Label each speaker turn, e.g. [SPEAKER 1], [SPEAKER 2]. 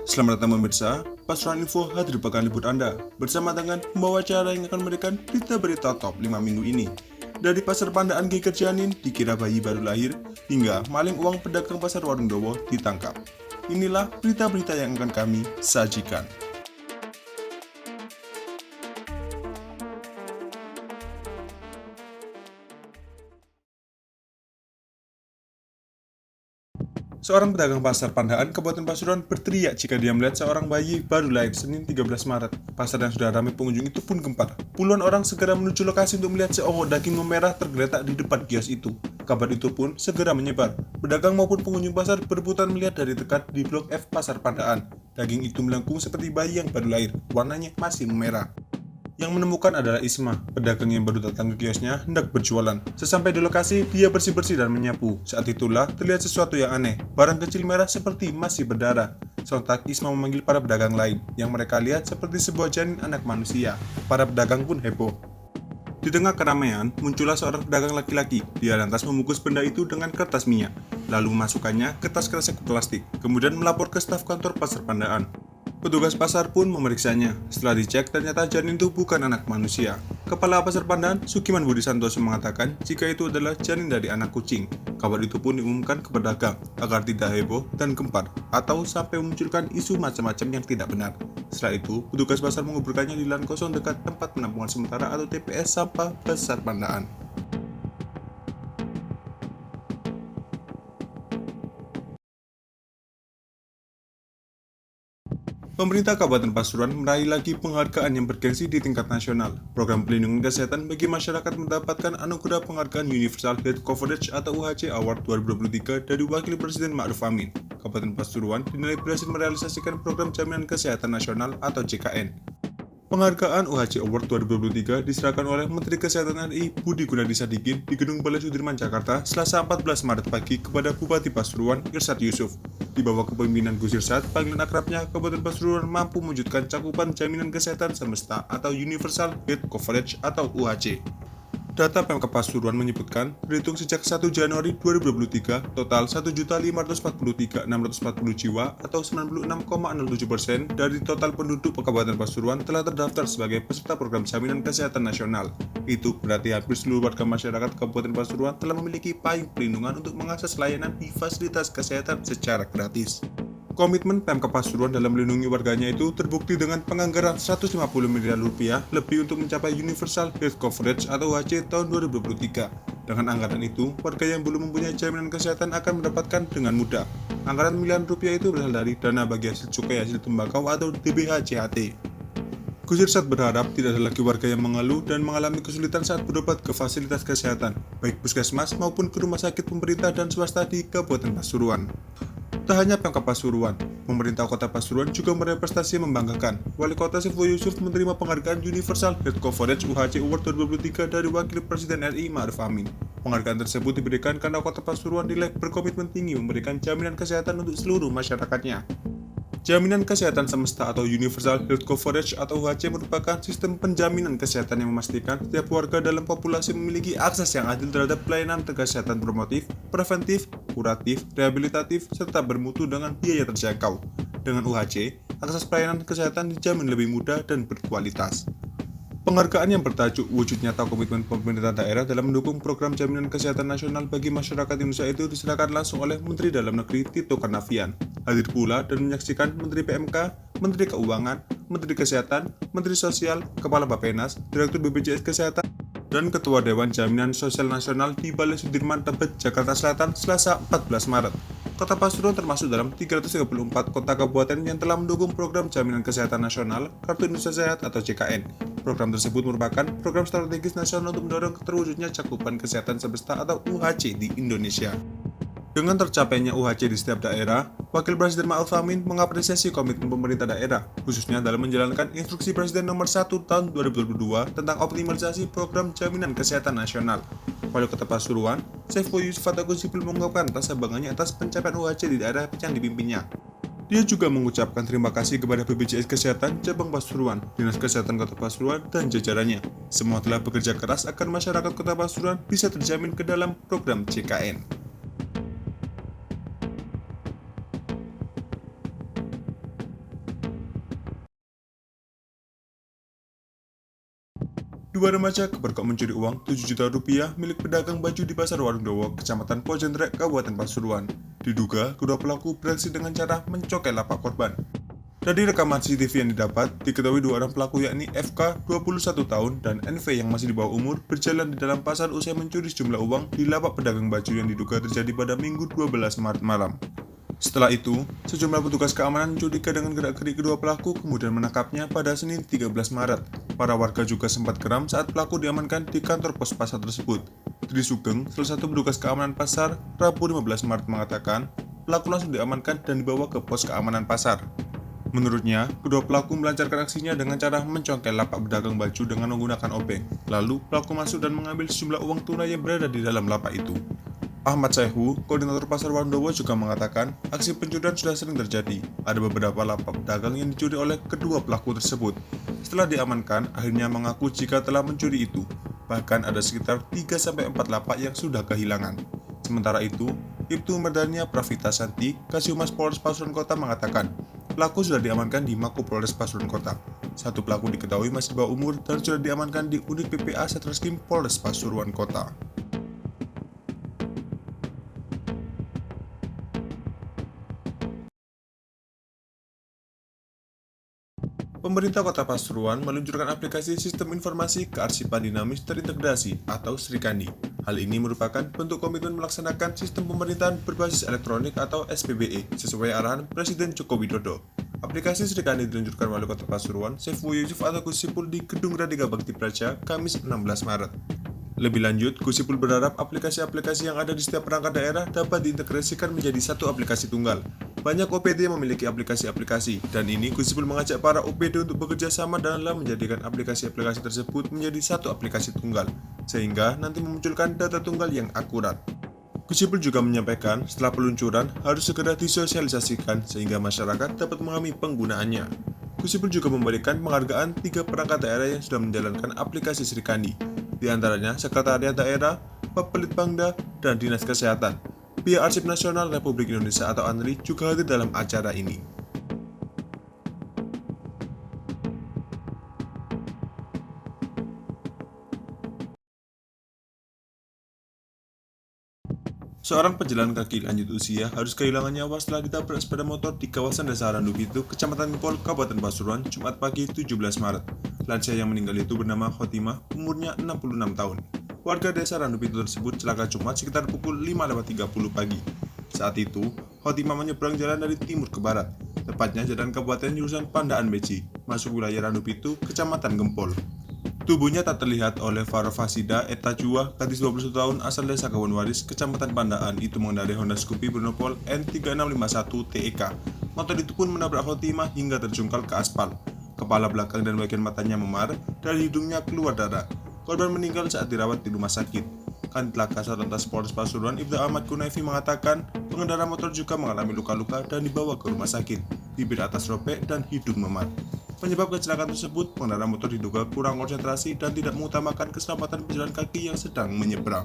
[SPEAKER 1] Selamat datang pemirsa, Pasuruan Info hadir pekan libur Anda bersama dengan membawa acara yang akan memberikan berita-berita top 5 minggu ini. Dari pasar Pandaan Geger Janin dikira bayi baru lahir, hingga maling uang pedagang pasar Warung Dowo ditangkap. Inilah berita-berita yang akan kami sajikan. Seorang pedagang pasar Pandaan Kabupaten Pasuruan berteriak jika dia melihat seorang bayi baru lahir Senin 13 Maret. Pasar yang sudah ramai pengunjung itu pun gempar. Puluhan orang segera menuju lokasi untuk melihat seonggok daging memerah tergeletak di depan kios itu. Kabar itu pun segera menyebar. Pedagang maupun pengunjung pasar berebutan melihat dari dekat di Blok F Pasar Pandaan. Daging itu melengkung seperti bayi yang baru lahir, warnanya masih memerah. Yang menemukan adalah Isma, pedagang yang baru datang ke kiosnya hendak berjualan. Sesampai di lokasi, dia bersih-bersih dan menyapu. Saat itulah terlihat sesuatu yang aneh. Barang kecil merah seperti masih berdarah. Sontak Isma memanggil para pedagang lain, yang mereka lihat seperti sebuah janin anak manusia. Para pedagang pun heboh. Di tengah keramaian, muncullah seorang pedagang laki-laki. Dia lantas membungkus benda itu dengan kertas minyak, lalu memasukkannya ke tas kresek plastik, kemudian melapor ke staf kantor Pasar Pandaan. Petugas pasar pun memeriksanya. Setelah dicek, ternyata janin itu bukan anak manusia. Kepala Pasar Pandaan, Sukiman Budi Santoso mengatakan jika itu adalah janin dari anak kucing. Kabar itu pun diumumkan ke pedagang agar tidak heboh dan gempar atau sampai memunculkan isu macam-macam yang tidak benar. Setelah itu, petugas pasar menguburkannya di lahan kosong dekat tempat penampungan sementara atau TPS sampah Pasar Pandaan. Pemerintah Kabupaten Pasuruan meraih lagi penghargaan yang bergengsi di tingkat nasional. Program pelindungan kesehatan bagi masyarakat mendapatkan anugerah penghargaan Universal Health Coverage atau UHC Award 2023 dari Wakil Presiden Ma'ruf Amin. Kabupaten Pasuruan dinilai berhasil merealisasikan program jaminan kesehatan nasional atau JKN. Penghargaan UHC Award 2023 diserahkan oleh Menteri Kesehatan RI Budi Gunadi Sadikin di Gedung Balai Sudirman, Jakarta, Selasa 14 Maret pagi kepada Bupati Pasuruan, Irsyad Yusuf. Di bawah kepemimpinan Gus Irsyad, panggilan akrabnya, Kabupaten Pasuruan mampu mewujudkan cakupan jaminan kesehatan semesta atau Universal Health Coverage atau UHC. Data Pemkab Pasuruan menyebutkan, berhitung sejak 1 Januari 2023, total 1.543.640 jiwa atau 96,07% dari total penduduk Kabupaten Pasuruan telah terdaftar sebagai peserta program jaminan kesehatan nasional. Itu berarti hampir seluruh warga masyarakat Kabupaten Pasuruan telah memiliki payung perlindungan untuk mengakses layanan di fasilitas kesehatan secara gratis. Komitmen Pemkab Pasuruan dalam melindungi warganya itu terbukti dengan penganggaran 150 miliar rupiah lebih untuk mencapai Universal Health Coverage atau UHC tahun 2023. Dengan anggaran itu, warga yang belum mempunyai jaminan kesehatan akan mendapatkan dengan mudah. Anggaran miliaran rupiah itu berasal dari dana bagi hasil cukai hasil tembakau atau DBH-JHT. Gus Irsyad berharap tidak ada lagi warga yang mengeluh dan mengalami kesulitan saat berobat ke fasilitas kesehatan, baik puskesmas maupun ke rumah sakit pemerintah dan swasta di Kabupaten Pasuruan. Tak hanya Pemkab Pasuruan, pemerintah kota Pasuruan juga meraih prestasi yang membanggakan. Wali Kota Saifullah Yusuf menerima penghargaan Universal Health Coverage UHC Award 2023 dari Wakil Presiden RI Ma'ruf Amin. Penghargaan tersebut diberikan karena Kota Pasuruan dinilai berkomitmen tinggi memberikan jaminan kesehatan untuk seluruh masyarakatnya. Jaminan Kesehatan Semesta atau Universal Health Coverage atau UHC merupakan sistem penjaminan kesehatan yang memastikan setiap warga dalam populasi memiliki akses yang adil terhadap pelayanan kesehatan promotif, preventif, kuratif, rehabilitatif, serta bermutu dengan biaya terjangkau. Dengan UHC, akses pelayanan kesehatan dijamin lebih mudah dan berkualitas. Penghargaan yang bertajuk wujud nyata komitmen pemerintah daerah dalam mendukung program jaminan kesehatan nasional bagi masyarakat Indonesia itu diserahkan langsung oleh Menteri Dalam Negeri Tito Karnavian. Hadir pula dan menyaksikan Menteri PMK, Menteri Keuangan, Menteri Kesehatan, Menteri Sosial, Kepala Bappenas, Direktur BPJS Kesehatan, dan Ketua Dewan Jaminan Sosial Nasional di Balai Sudirman, Tebet, Jakarta Selatan, Selasa 14 Maret. Kota Pasuruan termasuk dalam 334 kota kabupaten yang telah mendukung program jaminan kesehatan nasional Kartu Indonesia Sehat atau JKN. Program tersebut merupakan program strategis nasional untuk mendorong terwujudnya cakupan kesehatan semesta atau UHC di Indonesia. Dengan tercapainya UHC di setiap daerah, Wakil Presiden Ma'ruf Amin mengapresiasi komitmen pemerintah daerah, khususnya dalam menjalankan Instruksi Presiden Nomor 1 Tahun 2022 tentang optimalisasi program jaminan kesehatan nasional. Wali Kota Pasuruan, Saifullah Yusuf Ataku Sipil mengungkapkan rasa bangganya atas pencapaian UHC di daerah yang dipimpinnya. Dia juga mengucapkan terima kasih kepada BPJS Kesehatan Cabang Pasuruan, Dinas Kesehatan Kota Pasuruan, dan jajarannya. Semua telah bekerja keras agar masyarakat Kota Pasuruan bisa terjamin ke dalam program JKN. Dua remaja kepergok mencuri uang 7 juta rupiah milik pedagang baju di Pasar Warung Dowo, Kecamatan Pojentrek, Kabupaten Pasuruan. Diduga, kedua pelaku beraksi dengan cara mencongkel lapak korban. Dari rekaman CCTV yang didapat, diketahui dua orang pelaku yakni FK 21 tahun dan NV yang masih di bawah umur berjalan di dalam pasar usai mencuri sejumlah uang di lapak pedagang baju yang diduga terjadi pada Minggu 12 Maret malam. Setelah itu, sejumlah petugas keamanan curiga dengan gerak-gerik kedua pelaku kemudian menangkapnya pada Senin 13 Maret. Para warga juga sempat geram saat pelaku diamankan di kantor pos pasar tersebut. Tri Sugeng, salah satu petugas keamanan pasar, Rabu 15 Maret mengatakan, pelaku langsung diamankan dan dibawa ke pos keamanan pasar. Menurutnya, kedua pelaku melancarkan aksinya dengan cara mencongkel lapak pedagang baju dengan menggunakan obeng. Lalu, pelaku masuk dan mengambil sejumlah uang tunai yang berada di dalam lapak itu. Ahmad Saihu, koordinator Pasar Warung Dowo juga mengatakan, aksi pencurian sudah sering terjadi. Ada beberapa lapak pedagang yang dicuri oleh kedua pelaku tersebut. Setelah diamankan, akhirnya mengaku jika telah mencuri itu. Bahkan ada sekitar 3-4 lapak yang sudah kehilangan. Sementara itu, Ibtu Merdania Pravita Santi, Kasihumas Polres Pasuruan Kota mengatakan, pelaku sudah diamankan di Mako Polres Pasuruan Kota. Satu pelaku diketahui masih di bawah umur dan sudah diamankan di unit PPA Satreskrim Polres Pasuruan Kota. Pemerintah Kota Pasuruan meluncurkan aplikasi Sistem Informasi Kearsipan Dinamis Terintegrasi atau Srikandi. Hal ini merupakan bentuk komitmen melaksanakan sistem pemerintahan berbasis elektronik atau SPBE sesuai arahan Presiden Joko Widodo. Aplikasi Srikandi diluncurkan Wali Kota Pasuruan, Saiful Yusuf atau Gus Ipul di Gedung Radika Bakti Praja, Kamis 16 Maret. Lebih lanjut, Gus Ipul berharap aplikasi-aplikasi yang ada di setiap perangkat daerah dapat diintegrasikan menjadi satu aplikasi tunggal. Banyak OPD yang memiliki aplikasi-aplikasi, dan ini Gus Ipul mengajak para OPD untuk bekerja sama dalam menjadikan aplikasi-aplikasi tersebut menjadi satu aplikasi tunggal, sehingga nanti memunculkan data tunggal yang akurat. Gus Ipul juga menyampaikan setelah peluncuran harus segera disosialisasikan sehingga masyarakat dapat memahami penggunaannya. Gus Ipul juga memberikan penghargaan 3 perangkat daerah yang sudah menjalankan aplikasi Srikandi, di antaranya Sekretariat Daerah, Bapelitbangda, dan Dinas Kesehatan. Pihak Arsip Nasional Republik Indonesia atau ANRI juga hadir dalam acara ini. Seorang pejalan kaki lanjut usia harus kehilangan nyawa setelah ditabrak sepeda motor di kawasan Desa Randu Pitu, Kecamatan Gempol, Kabupaten Pasuruan, Jumat pagi 17 Maret. Lansia yang meninggal itu bernama Khotimah, umurnya 66 tahun. Warga Desa Randu Pitu tersebut celaka Jumat sekitar pukul 5.30 pagi. Saat itu, Khotimah menyeberang jalan dari timur ke barat, tepatnya jalan Kabupaten jurusan Pandaan Beci, masuk wilayah Randu Pitu, Kecamatan Gempol. Tubuhnya tak terlihat oleh Farfasida Etajua, gadis 21 tahun asal desa Kawonwaris, Kecamatan Pandaan, itu mengendarai Honda Scoopy bernopol N3651 TEK. Motor itu pun menabrak Khotimah hingga terjungkal ke aspal. Kepala belakang dan bagian matanya memar, dari hidungnya keluar darah. Korban meninggal saat dirawat di rumah sakit. Kanit Laka Satlantas Polres Pasuruan Ibda Ahmad Kunaifi mengatakan pengendara motor juga mengalami luka-luka dan dibawa ke rumah sakit. Bibir atas robek dan hidung memar. Penyebab kecelakaan tersebut, pengendara motor diduga kurang konsentrasi dan tidak mengutamakan keselamatan pejalan kaki yang sedang menyeberang.